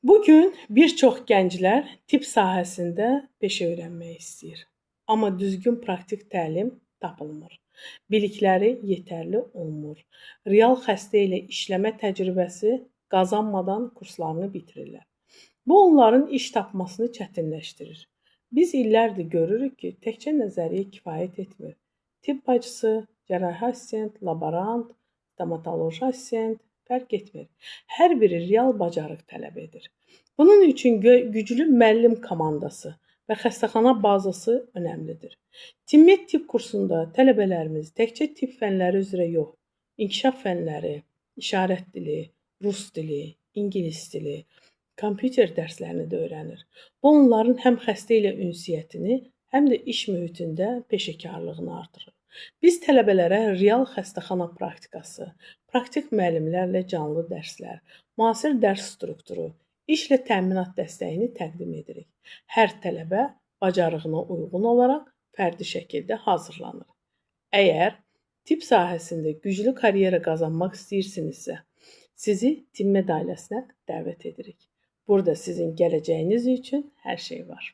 Bugün bir çox gənclər tibb sahəsində peşə öyrənmək istəyir. Amma düzgün praktik təlim tapılmır. Bilikləri yetərli olmur. Real xəstə ilə işləmə təcrübəsi qazanmadan kurslarını bitirirlər. Bu onların iş tapmasını çətinləşdirir. Biz illərdir görürük ki, təkcə nəzəriyyə kifayət etmir. Tibb bacısı, cərrahi assistent, laborant, stomatoloji assistent fərq etmir. Hər biri real bacarıq tələb edir. Bunun üçün güclü müəllim komandası və xəstəxana bazası önəmlidir. Timmed tibb kursunda tələbələrimiz təkcə tibb fənləri üzrə yox, inkişaf fənləri, işarət dili, rus dili, ingilis dili, kompüter dərslərini də öyrənir. Bu onların həm xəstə ilə ünsiyyətini, həm də iş mühitində peşəkarlığını artırır. Biz tələbələrə real xəstəxana praktikası, praktik müəllimlərlə canlı dərslər, müasir dərs strukturu, işlə təminat dəstəyini təqdim edirik. Hər tələbə bacarığına uyğun olaraq fərdi şəkildə hazırlanır. Əgər tibb sahəsində güclü karyera qazanmaq istəyirsinizsə, sizi Timmed ailəsinə dəvət edirik. Burada sizin gələcəyiniz üçün hər şey var.